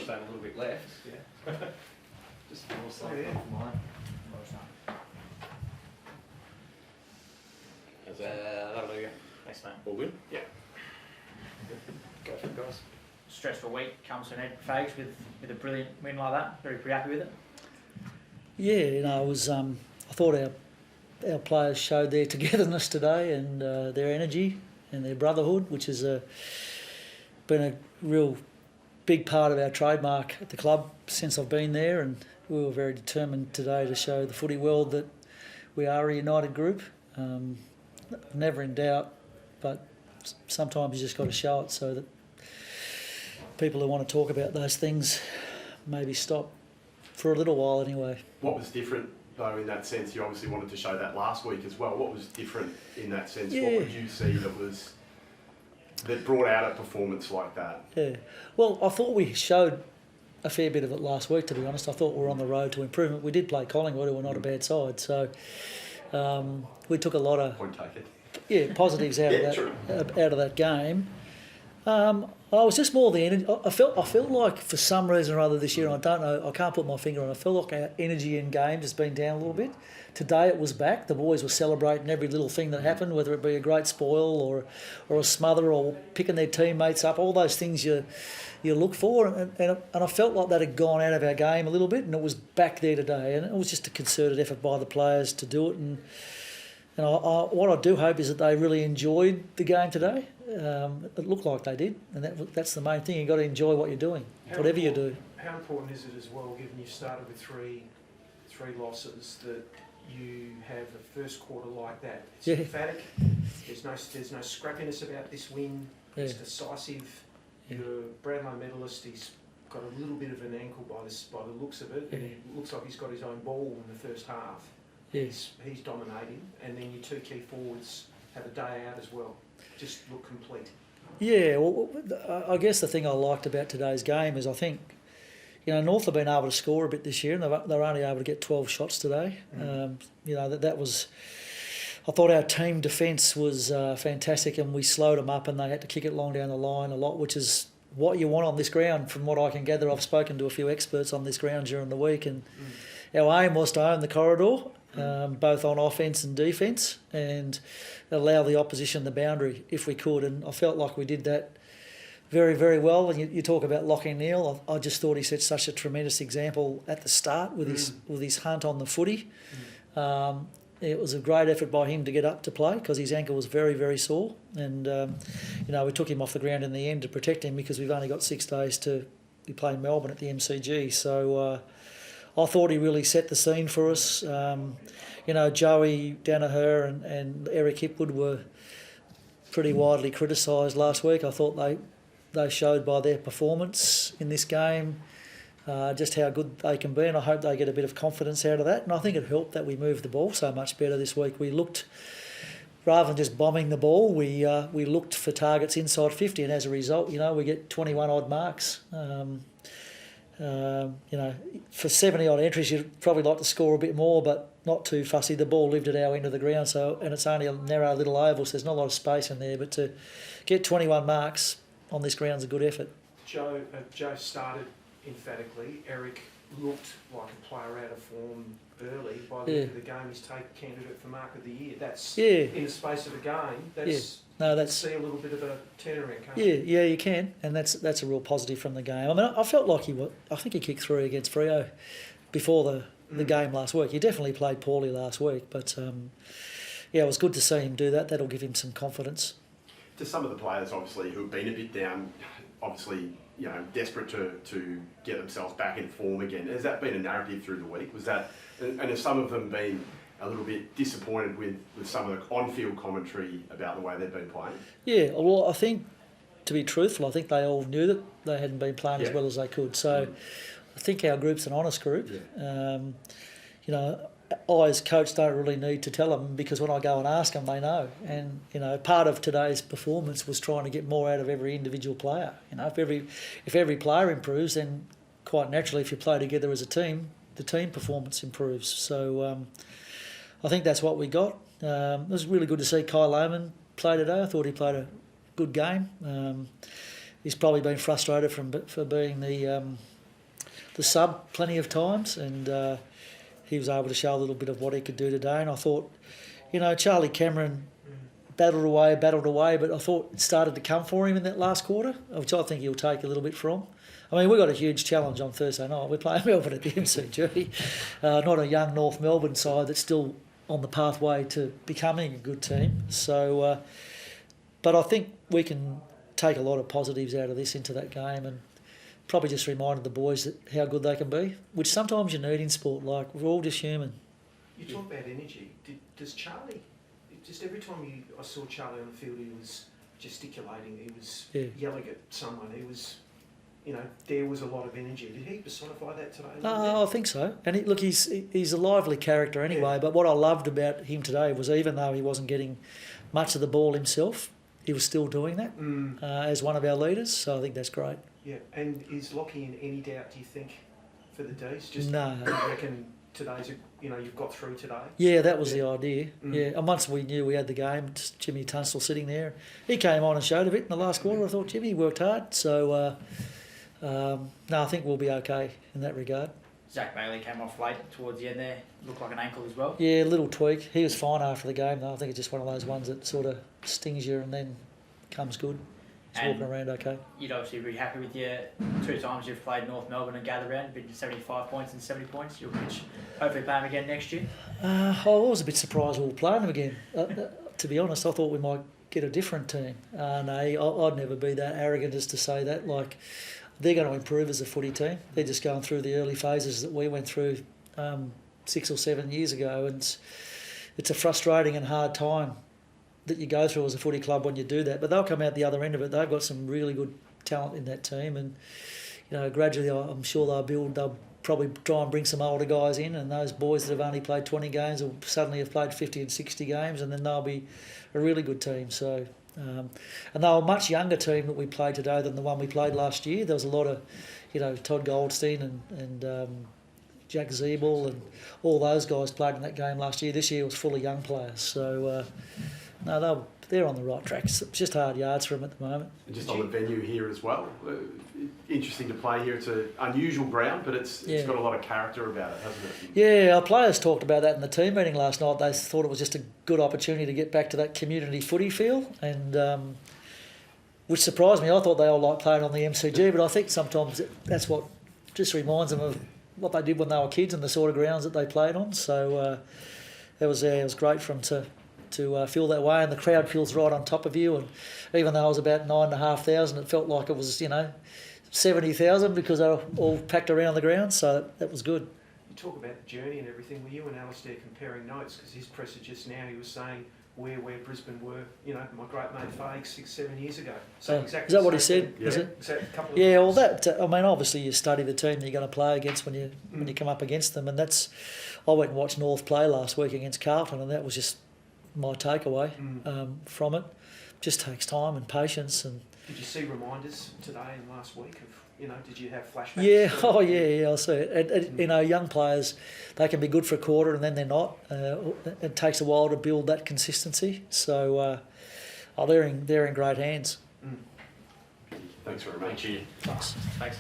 just only a little bit left. Yeah. Just more so for mine. That'll do you. Thanks, mate. All good? Yeah. Go for it, guys. Stressful week comes to an end for Fags with a brilliant win like that. Very pretty happy with it. Yeah, I was. I thought our players showed their togetherness today and their energy and their brotherhood, which has been a real big part of our trademark at the club since I've been there. And we were very determined today to show the footy world that we are a united group. Never in doubt, but sometimes you just got to show it so that people who want to talk about those things maybe stop for a little while anyway. What was different though in that sense? You obviously wanted to show that last week as well. What was different in that sense? Yeah. What would you see that brought out a performance like that? Yeah, well, I thought we showed a fair bit of it last week, to be honest. I thought we were on the road to improvement. We did play Collingwood, who were not a bad side, so we took a lot of Point taken. positives out of that game. I was just more the energy. I felt like for some reason or other this year, I don't know, I can't put my finger on it, I felt like our energy in games has been down a little bit. Today it was back. The boys were celebrating every little thing that happened, whether it be a great spoil or a smother or picking their teammates up, all those things you look for. And I felt like that had gone out of our game a little bit, and it was back there today. And it was just a concerted effort by the players to do it. And what I do hope is that they really enjoyed the game today. It looked like they did, and that's the main thing. You've got to enjoy what you're doing, whatever you do. How important is it as well, given you started with three losses, that you have a first quarter like that? It's emphatic. There's no scrappiness about this win. It's decisive. You're a Brownlow medalist. He's got a little bit of an ankle by the looks of it, and it looks like he's got his own ball in the first half. He's dominating, and then your two key forwards have a day out as well. Just look complete. Yeah, well, I guess the thing I liked about today's game is I think, North have been able to score a bit this year, and they're only able to get 12 shots today. That was. I thought our team defence was fantastic, and we slowed them up, and they had to kick it long down the line a lot, which is what you want on this ground. From what I can gather, I've spoken to a few experts on this ground during the week, and our aim was to own the corridor. Both on offence and defence, and allow the opposition the boundary if we could. And I felt like we did that very, very well. And you talk about Lachie Neale. I just thought he set such a tremendous example at the start with his hunt on the footy. It was a great effort by him to get up to play because his ankle was very, very sore. And, we took him off the ground in the end to protect him because we've only got 6 days to be playing Melbourne at the MCG. So I thought he really set the scene for us. Joey Danaher and Eric Hipwood were pretty widely criticised last week. I thought they showed by their performance in this game just how good they can be, and I hope they get a bit of confidence out of that. And I think it helped that we moved the ball so much better this week. We looked, rather than just bombing the ball, we looked for targets inside 50, and as a result, we get 21 odd marks. For 70 odd entries, you'd probably like to score a bit more, but not too fussy. The ball lived at our end of the ground, and it's only a narrow little oval, so there's not a lot of space in there. But to get 21 marks on this ground is a good effort. Joe started emphatically. Eric looked like a player out of form early. By the end of the game, he's taken candidate for Mark of the Year. That's in the space of a game. That's see a little bit of a turnaround, can't you? Yeah, you can, and that's a real positive from the game. I mean, I felt like I think he kicked 3 against Freo before the game last week. He definitely played poorly last week, but it was good to see him do that. That'll give him some confidence. To some of the players, obviously, who have been a bit down, obviously, desperate to get themselves back in form again. Has that been a narrative through the week? Was that, and have some of them been a little bit disappointed with some of the on-field commentary about the way they've been playing? Yeah, well, I think, to be truthful, I think they all knew that they hadn't been playing as well as they could. So I think our group's an honest group. I as coach don't really need to tell them, because when I go and ask them, they know. And part of today's performance was trying to get more out of every individual player. If every player improves, then quite naturally, if you play together as a team, the team performance improves. So I think that's what we got. It was really good to see Kai Lohmann play today. I thought he played a good game. He's probably been frustrated for being the the sub plenty of times, and he was able to show a little bit of what he could do today. And I thought, Charlie Cameron battled away, but I thought it started to come for him in that last quarter, which I think he'll take a little bit from. I mean, we've got a huge challenge on Thursday night. We're playing Melbourne at the MCG, not a young North Melbourne side that's still on the pathway to becoming a good team. So, but I think we can take a lot of positives out of this into that game, and probably just reminded the boys that how good they can be, which sometimes you need in sport. Like, we're all just human. You talk about energy. Does Charlie, just every time I saw Charlie on the field, he was gesticulating, he was yelling at someone, he was, there was a lot of energy. Did he personify that today? I think so. And he's a lively character anyway, but what I loved about him today was, even though he wasn't getting much of the ball himself, he was still doing that as one of our leaders, so I think that's great. Yeah, and is Lockie in any doubt, do you think, for the D's? Just No. You reckon today's, you've got through today? Yeah, that was the idea. Yeah, and once we knew we had the game, just Jimmy Tunstall sitting there, he came on and showed a bit in the last quarter. I thought, Jimmy worked hard, so no, I think we'll be okay in that regard. Zach Bailey came off late towards the end there, looked like an ankle as well. Yeah, a little tweak. He was fine after the game, though. I think it's just one of those ones that sort of stings you and then comes good. It's walking around okay. You'd obviously be happy with your 2 times you've played North Melbourne and Gather Round, been 75 points and 70 points. You'll hopefully play them again next year. I was a bit surprised we were playing them again. To be honest, I thought we might get a different team. No, I'd never be that arrogant as to say that. Like, they're going to improve as a footy team. They're just going through the early phases that we went through 6 or 7 years ago, and it's a frustrating and hard time that you go through as a footy club when you do that. But they'll come out the other end of it. They've got some really good talent in that team, and gradually I'm sure they'll probably try and bring some older guys in, and those boys that have only played 20 games will suddenly have played 50 and 60 games, and then they'll be a really good team. So, and they were a much younger team that we played today than the one we played last year. There was a lot of, Todd Goldstein and Jack Zeeble and all those guys played in that game last year. This year was full of young players. So, no, they're on the right track. It's just hard yards for them at the moment. And just on the venue here as well, interesting to play here. It's an unusual ground, but it's got a lot of character about it, hasn't it? Yeah, our players talked about that in the team meeting last night. They thought it was just a good opportunity to get back to that community footy feel, and which surprised me. I thought they all liked playing on the MCG, but I think sometimes that's what just reminds them of what they did when they were kids and the sort of grounds that they played on. So it was great for them to feel that way, and the crowd feels right on top of you. And even though it was about 9,500, it felt like it was 70,000 because they were all packed around the ground. So that was good. You talk about the journey and everything. Were you and Alistair comparing notes? Because his presser just now, he was saying where Brisbane were. My great mate Fagan 6-7 years ago. So exactly. Is that what he said? Yeah. Is it? Exactly. Yeah. Well, obviously you study the team that you're going to play against when you come up against them, and that's. I went and watched North play last week against Carlton, and that was just my takeaway from it. Just takes time and patience. And did you see reminders today and last week of did you have flashbacks? Yeah, I see it. And, young players, they can be good for a quarter and then they're not. It takes a while to build that consistency. So they're in great hands. Thanks very much. Thanks.